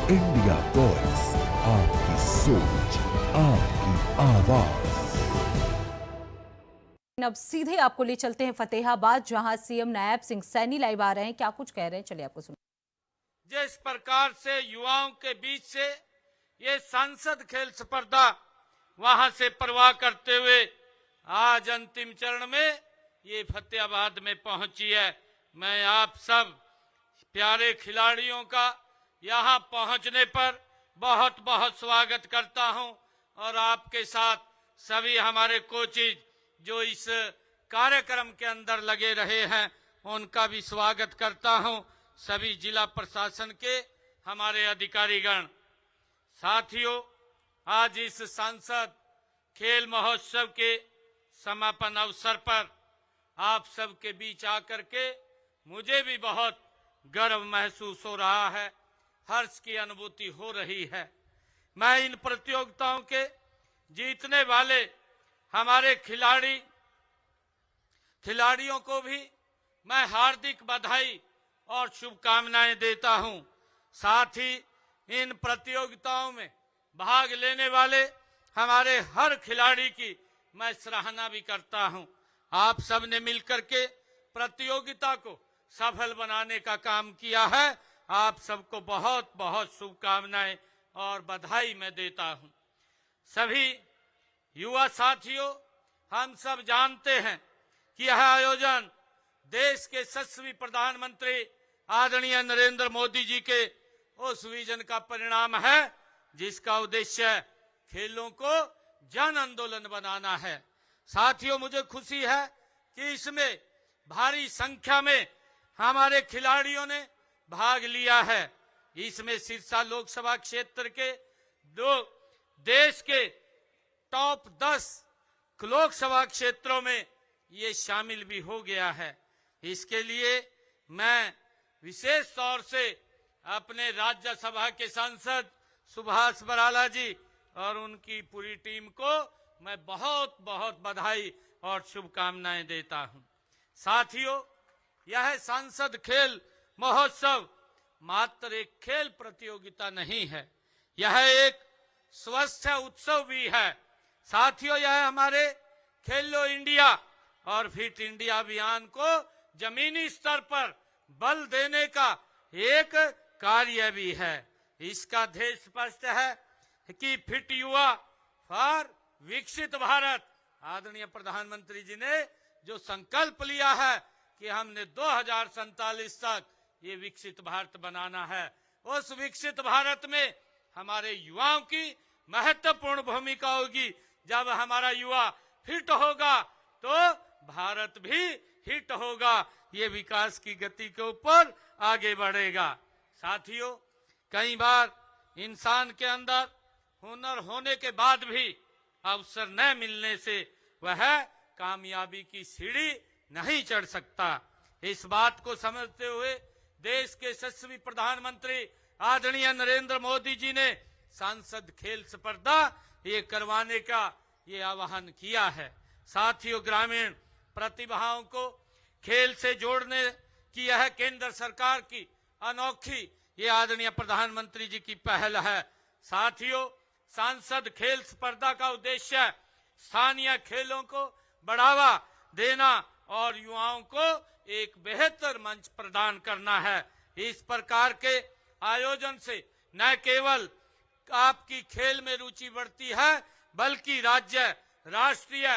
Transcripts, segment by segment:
India voice, आपकी सोच, आपकी आवाज। अब सीधे आपको ले चलते हैं फतेहाबाद, जहां सीएम नायब सिंह सैनी लाइव आ रहे हैं। क्या कुछ कह रहे हैं, चलिए आपको सुन। जिस प्रकार से युवाओं के बीच से ये सांसद खेल स्पर्धा वहां से परवाह करते हुए आज अंतिम चरण में ये फतेहाबाद में पहुंची है, मैं आप सब प्यारे खिलाड़ियों का यहां पहुंचने पर बहुत बहुत स्वागत करता हूं और आपके साथ सभी हमारे कोचेज जो इस कार्यक्रम के अंदर लगे रहे हैं उनका भी स्वागत करता हूं, सभी जिला प्रशासन के हमारे अधिकारीगण। साथियों, आज इस सांसद खेल महोत्सव के समापन अवसर पर आप सबके बीच आकर के मुझे भी बहुत गर्व महसूस हो रहा है, हर्ष की अनुभूति हो रही है। मैं इन प्रतियोगिताओं के जीतने वाले हमारे खिलाड़ियों को भी मैं हार्दिक बधाई और शुभकामनाएं देता हूं। साथ ही इन प्रतियोगिताओं में भाग लेने वाले हमारे हर खिलाड़ी की मैं सराहना भी करता हूं। आप सब ने मिलकर के प्रतियोगिता को सफल बनाने का काम किया है, आप सबको बहुत बहुत शुभकामनाएं और बधाई मैं देता हूं। सभी युवा साथियों, हम सब जानते हैं कि यह आयोजन देश के यशस्वी प्रधानमंत्री आदरणीय नरेंद्र मोदी जी के उस विजन का परिणाम है जिसका उद्देश्य खेलों को जन आंदोलन बनाना है। साथियों, मुझे खुशी है कि इसमें भारी संख्या में हमारे खिलाड़ियों ने भाग लिया है। इसमें सिरसा लोकसभा क्षेत्र के देश के टॉप 10 लोकसभा क्षेत्रों में ये शामिल भी हो गया है। इसके लिए मैं विशेष तौर से अपने राज्यसभा के सांसद सुभाष बराला जी और उनकी पूरी टीम को मैं बहुत बहुत बधाई और शुभकामनाएं देता हूं। साथियों, यह सांसद खेल महोत्सव मात्र एक खेल प्रतियोगिता नहीं है, यह एक स्वस्थ उत्सव भी है। साथियों, यह हमारे खेलो इंडिया और फिट इंडिया अभियान को जमीनी स्तर पर बल देने का एक कार्य भी है। इसका ध्येय स्पष्ट है कि फिट युवा फॉर विकसित भारत। आदरणीय प्रधानमंत्री जी ने जो संकल्प लिया है कि हमने 2047 तक ये विकसित भारत बनाना है, उस विकसित भारत में हमारे युवाओं की महत्वपूर्ण भूमिका होगी। जब हमारा युवा फिट होगा तो भारत भी हिट होगा, ये विकास की गति के ऊपर आगे बढ़ेगा। साथियों, कई बार इंसान के अंदर हुनर होने के बाद भी अवसर न मिलने से वह कामयाबी की सीढ़ी नहीं चढ़ सकता। इस बात को समझते हुए देश के यशस्वी प्रधानमंत्री आदरणीय नरेंद्र मोदी जी ने सांसद खेल स्पर्धा ये करवाने का ये आह्वान किया है। साथियों, ग्रामीण प्रतिभाओं को खेल से जोड़ने की यह केंद्र सरकार की अनोखी ये आदरणीय प्रधानमंत्री जी की पहल है। साथियों, सांसद खेल स्पर्धा का उद्देश्य स्थानीय खेलों को बढ़ावा देना और युवाओं को एक बेहतर मंच प्रदान करना है। इस प्रकार के आयोजन से न केवल आपकी खेल में रुचि बढ़ती है बल्कि राज्य, राष्ट्रीय,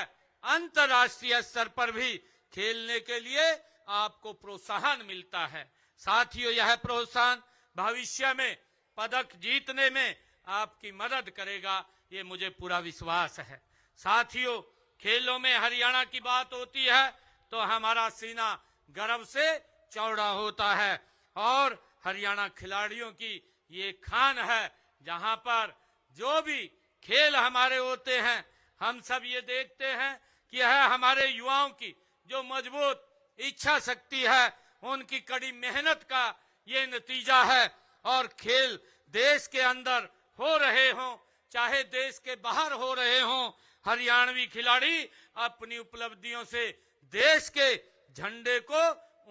अंतर्राष्ट्रीय स्तर पर भी खेलने के लिए आपको प्रोत्साहन मिलता है। साथियों, यह प्रोत्साहन भविष्य में पदक जीतने में आपकी मदद करेगा, ये मुझे पूरा विश्वास है। साथियों, खेलों में हरियाणा की बात होती है तो हमारा सीना गर्व से चौड़ा होता है और हरियाणा खिलाड़ियों की ये खान है। जहां पर जो भी खेल हमारे होते हैं, हम सब ये देखते हैं कि यह हमारे युवाओं की जो मजबूत इच्छा शक्ति है, उनकी कड़ी मेहनत का ये नतीजा है। और खेल देश के अंदर हो रहे हों चाहे देश के बाहर हो रहे हों, हरियाणवी खिलाड़ी अपनी उपलब्धियों से देश के झंडे को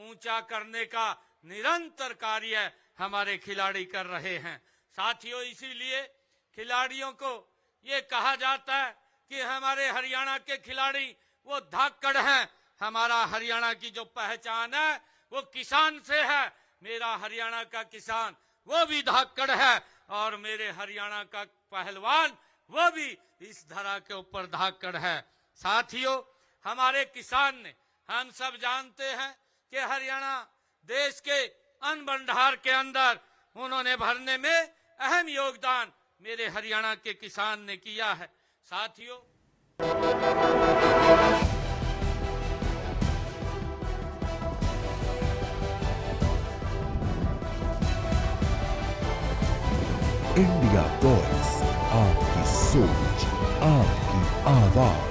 ऊंचा करने का निरंतर कार्य हमारे खिलाड़ी कर रहे हैं। साथियों, इसीलिए खिलाड़ियों को ये कहा जाता है कि हमारे हरियाणा के खिलाड़ी वो धाकड़ हैं। हमारा हरियाणा की जो पहचान है वो किसान से है। मेरा हरियाणा का किसान वो भी धाकड़ है और मेरे हरियाणा का पहलवान वो भी इस धरा के ऊपर धाकड़ है। साथियों, हमारे किसान ने, हम सब जानते हैं कि हरियाणा देश के अन्न भंडार के अंदर उन्होंने भरने में अहम योगदान मेरे हरियाणा के किसान ने किया है। साथियों, इंडिया वॉइस, आपकी सोच, आपकी आवाज।